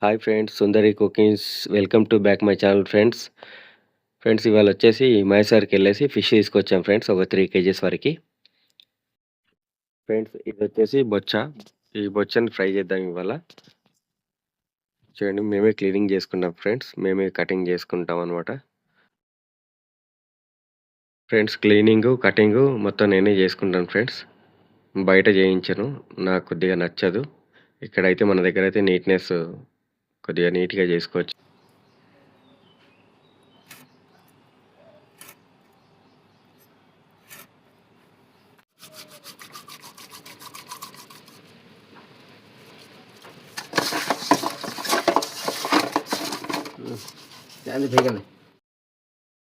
Hi friends, Sundari cookings. Welcome to back my channel friends. Friends ఇవాళొచ్చేసి మైసూర్‌కెళ్ళేసి fish తీసుకొచ్చాం friends. ఒక 3 కేజీస్ వరకి. ఫ్రెండ్స్ ఇదొచ్చేసి బొచ్చ. ఈ బొచ్చని ఫ్రై చేద్దాం ఇవాళ. చూడండి, మేమే క్లీనింగ్ చేసుకున్నాం ఫ్రెండ్స్. మేమే కటింగ్ చేసుకుంటాం అనమాట. ఫ్రెండ్స్ క్లీనింగు, కటింగు మొత్తం నేనే చేసుకుంటాను ఫ్రెండ్స్. బయట చేయించను. నాకు కొద్దిగా నచ్చదు. ఇక్కడైతే మన దగ్గరైతే నీట్‌నెస్ కొద్దిగా నీట్‌గా చేసుకోవచ్చు.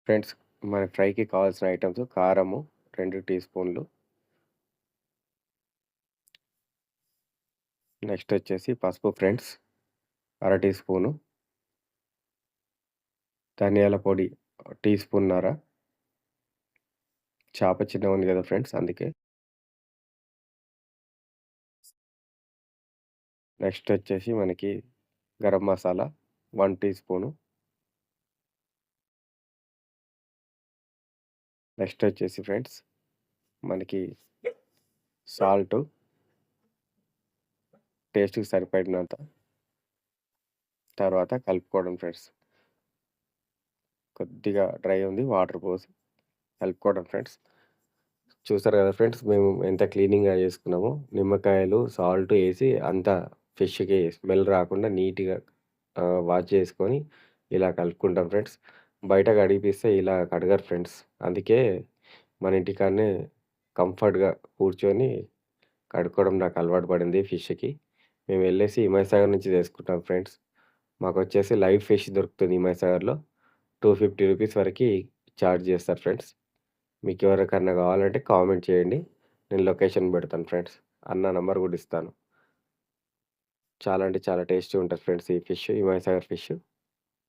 ఫ్రెండ్స్ మన ఫ్రైకి కావాల్సిన ఐటమ్స్ కారము 2 టీ స్పూన్లు. నెక్స్ట్ వచ్చేసి పసుపు ఫ్రెండ్స్ అర టీ స్పూను. ధనియాల పొడి టీ స్పూన్నర. చాప చిన్నగా ఉంది కదా ఫ్రెండ్స్, అందుకే. నెక్స్ట్ వచ్చేసి మనకి garam masala 1 teaspoon. Next వచ్చేసి ఫ్రెండ్స్ మనకి సాల్టు టేస్ట్‌కి సరిపడినంత. తర్వాత కలుపుకోవడం ఫ్రెండ్స్. కొద్దిగా డ్రై ఉంది, వాటర్ పోసి కలుపుకోవడం ఫ్రెండ్స్. చూసారు కదా ఫ్రెండ్స్, మేము ఎంత క్లీనింగ్‌గా చేసుకున్నామో. నిమ్మకాయలు, సాల్ట్ ఏసి అంతా ఫిష్‌కి స్మెల్ రాకుండా నీట్‌గా వాష్ చేసుకొని ఇలా కలుపుకుంటాం ఫ్రెండ్స్. బయట కడిగిపిస్తే ఇలా కడగరు ఫ్రెండ్స్. అందుకే మన ఇంటికాడనే కంఫర్ట్‌గా కూర్చొని కడుక్కోవడం నాకు అలవాటు పడింది ఫిష్‌కి. మేము వెళ్ళేసి హిమాయసాగర్ నుంచి తెచ్చుకుంటాం ఫ్రెండ్స్. మాకొచ్చేసి లైవ్ ఫిష్ దొరుకుతుంది హిమాయసాగర్‌లో. 250 రూపీస్ వరకి చార్జ్ చేస్తారు ఫ్రెండ్స్. మీకు ఎవరికన్నా కావాలంటే కామెంట్ చేయండి. నేను లొకేషన్ పెడతాను ఫ్రెండ్స్. అన్న నంబర్ కూడా ఇస్తాను. చాలా అంటే చాలా టేస్టీ ఉంటది ఫ్రెండ్స్ ఈ ఫిష్, హిమాయసాగర్ ఫిష్.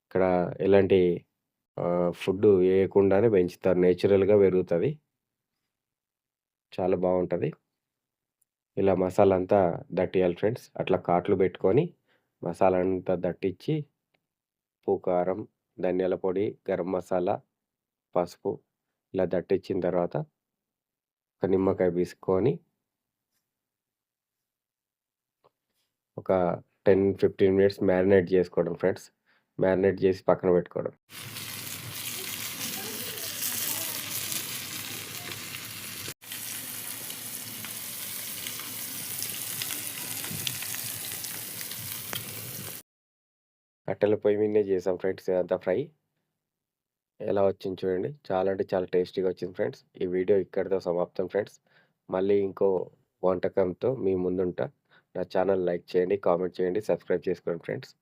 ఇక్కడ ఎలాంటి ఫుడ్డు ఏయకుండానే పెంచుతారు. నేచురల్‌గా పెరుగుతది. చాలా బావుంటది. ఇలా మసాలా అంతా దట్టియాలి ఫ్రెండ్స్. అట్లా కాట్లు పెట్టుకొని మసాలా అంతా దట్టిచ్చి ఉప్పు, కారం, ధనియాల పొడి, గరం మసాలా, పసుపు ఇలా దట్టిచ్చిన తర్వాత ఒక నిమ్మకాయ పిసుక్కొని ఒక 10, 15 మినిట్స్ మ్యారినేట్ చేసుకోవడం ఫ్రెండ్స్. మ్యారినేట్ చేసి పక్కన పెట్టుకోవడం. కట్టెల పొయ్యి మీదనే చేసాం ఫ్రెండ్స్ ఇదంతా ఫ్రై. ఎలా వచ్చింది చూడండి. చాలా అంటే చాలా టేస్టీగా వచ్చింది ఫ్రెండ్స్. ఈ వీడియో ఇక్కడితో సమాప్తం ఫ్రెండ్స్. మళ్ళీ ఇంకో వంటకంతో మీ ముందుంటా. నా ఛానల్ లైక్ చేయండి, కామెంట్ చేయండి, సబ్స్క్రైబ్ చేసుకోండి ఫ్రెండ్స్.